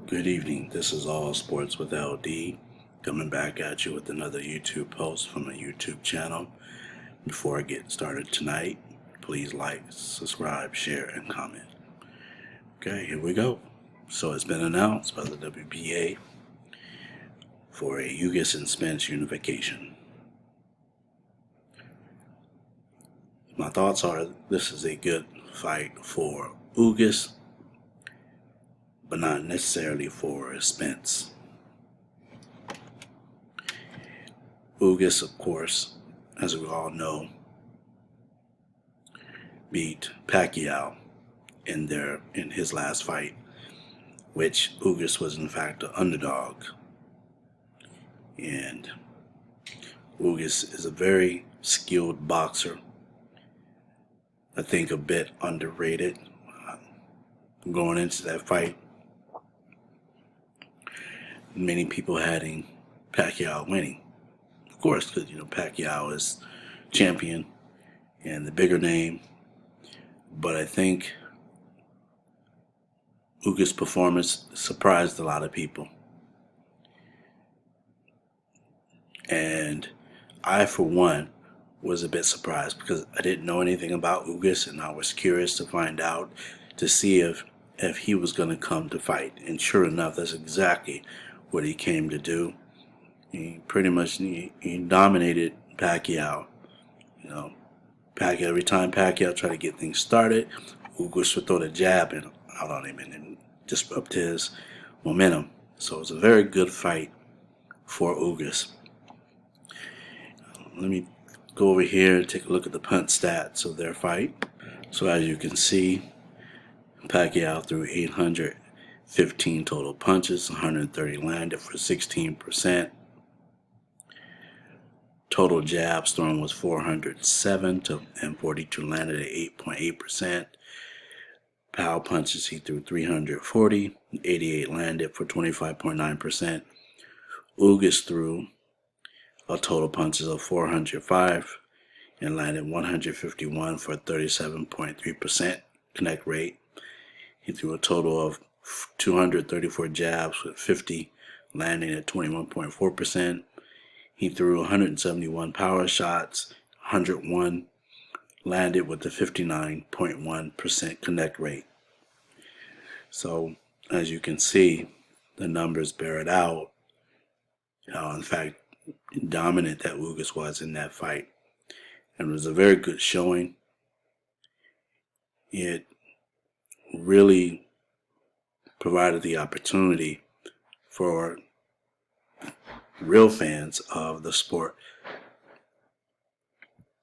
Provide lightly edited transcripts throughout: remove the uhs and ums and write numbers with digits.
Good evening. This is All Sports with LD coming back at you with another YouTube post from a YouTube channel. Before I get started tonight, please like, subscribe, share, and comment. Okay, here we go. So it's been announced by the WBA for a Ugas and Spence unification. My thoughts are this is a good fight for Ugas, but not necessarily for Spence. Ugas, of course, as we all know, beat Pacquiao in his last fight, which Ugas was in fact an underdog. And Ugas is a very skilled boxer. I think a bit underrated. Going into that fight, many people had Pacquiao winning. Of course, because Pacquiao is champion and the bigger name. But I think Ugas' performance surprised a lot of people. And I, for one, was a bit surprised because I didn't know anything about Ugas, and I was curious to find out to see if he was going to come to fight. And sure enough, that's exactly what he came to do. He pretty much he dominated Pacquiao. Every time Pacquiao tried to get things started, Ugas would throw the jab out on him and disrupt his momentum. So it was a very good fight for Ugas. Let me go over here and take a look at the punch stats of their fight. So as you can see, Pacquiao threw 815 total punches, 130 landed for 16%. Total jabs thrown was 407 and 42 landed at 8.8%. Power punches he threw 340, 88 landed for 25.9%. Ugas threw a total punches of 405 and landed 151 for 37.3% connect rate. He threw a total of 234 jabs with 50 landing at 21.4%. He threw 171 power shots, 101 landed with a 59.1% connect rate. So, as you can see, the numbers bear it out. In fact, dominant that Ugas was in that fight. And it was a very good showing. It really provided the opportunity for real fans of the sport,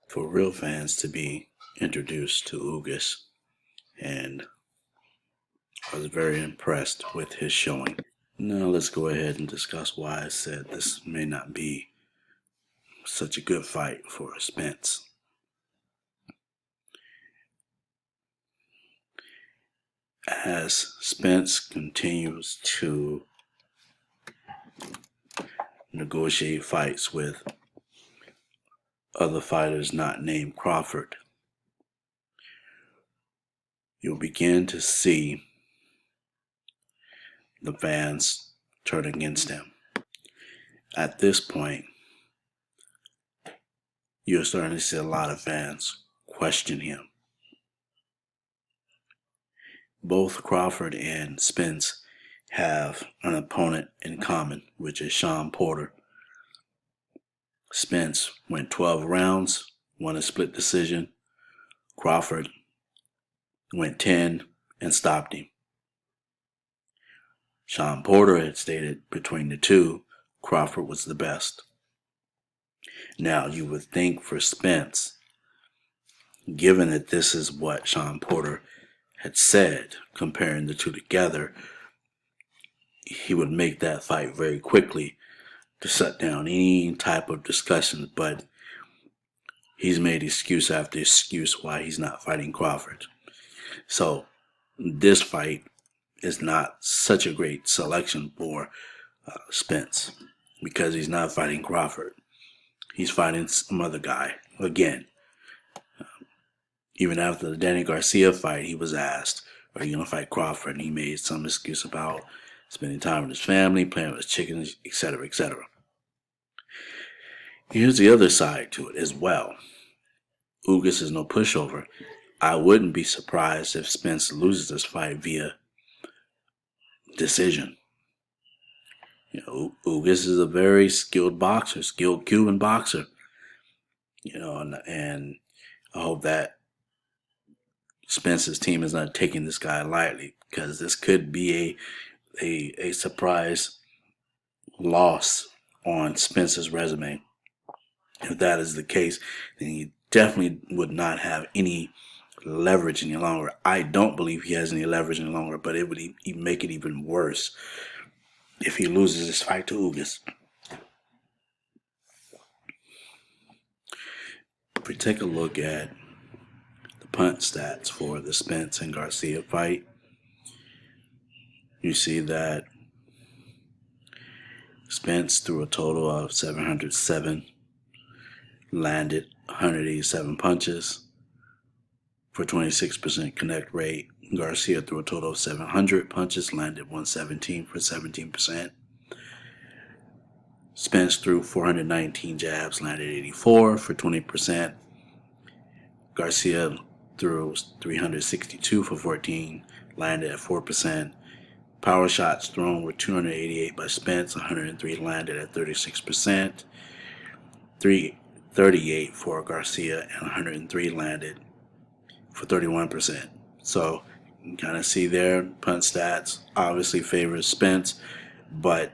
for real fans to be introduced to Ugas, and I was very impressed with his showing. Now let's go ahead and discuss why I said this may not be such a good fight for Spence. As Spence continues to negotiate fights with other fighters not named Crawford, you'll begin to see the fans turn against him. At this point, you're starting to see a lot of fans question him. Both Crawford and Spence have an opponent in common, which is Shawn Porter. Spence went 12 rounds, won a split decision. Crawford went 10 and stopped him. Shawn Porter had stated between the two, Crawford was the best. Now, you would think for Spence, given that this is what Shawn Porter had said, comparing the two together, he would make that fight very quickly to shut down any type of discussion, but he's made excuse after excuse why he's not fighting Crawford. So this fight is not such a great selection for Spence because he's not fighting Crawford. He's fighting some other guy again. Even after the Danny Garcia fight, he was asked, are you going to fight Crawford? And he made some excuse about spending time with his family, playing with his chickens, etc., etc. Here's the other side to it as well. Ugas is no pushover. I wouldn't be surprised if Spence loses this fight via decision. Ugas is a very skilled boxer, skilled Cuban boxer. And I hope that Spence's team is not taking this guy lightly, because this could be a surprise loss on Spence's resume. If that is the case, then he definitely would not have any leverage any longer. I don't believe he has any leverage any longer, but it would make it even worse if he loses this fight to Ugas. If we take a look at the punch stats for the Spence and Garcia fight, you see that Spence threw a total of 707, landed 187 punches for 26% connect rate. Garcia threw a total of 700 punches, landed 117 for 17%. Spence threw 419 jabs, landed 84 for 20%. Garcia threw 362 for 14, landed at 4%. Power shots thrown were 288 by Spence, 103 landed at 36%. 338 for Garcia, and 103 landed for 31%. So you can kind of see there, punch stats obviously favors Spence, but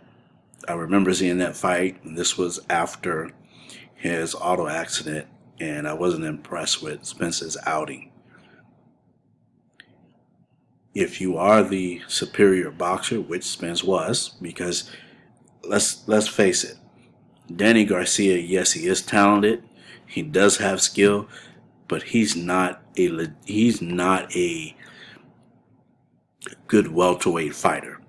I remember seeing that fight, and this was after his auto accident, and I wasn't impressed with Spence's outing. If you are the superior boxer, which Spence was, because let's face it, Danny Garcia, yes, he is talented, he does have skill, but he's not a good welterweight fighter.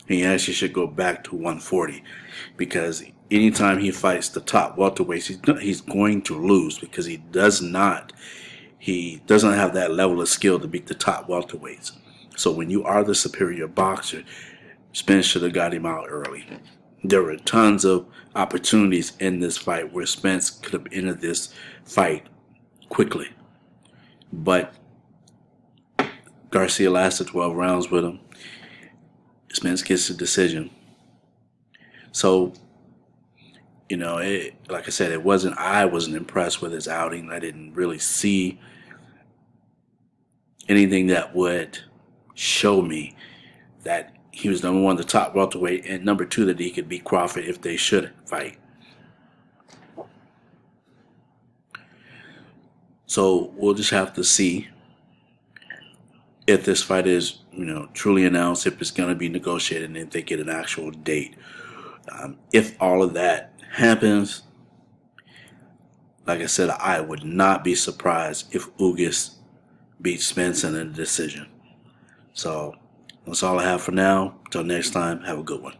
He actually should go back to 140, because anytime he fights the top welterweights, he's going to lose, because he doesn't have that level of skill to beat the top welterweights. So when you are the superior boxer, Spence should have got him out early. There were tons of opportunities in this fight where Spence could have ended this fight quickly, but Garcia lasted 12 rounds with him. Spence gets the decision. So, like I said, I wasn't impressed with his outing. I didn't really see anything that would show me that he was number one, the top welterweight, and number two, that he could beat Crawford if they should fight. So we'll just have to see if this fight is, truly announced, if it's going to be negotiated, and if they get an actual date. If all of that happens, like I said, I would not be surprised if Ugas beats Spence in a decision. So that's all I have for now. Until next time, have a good one.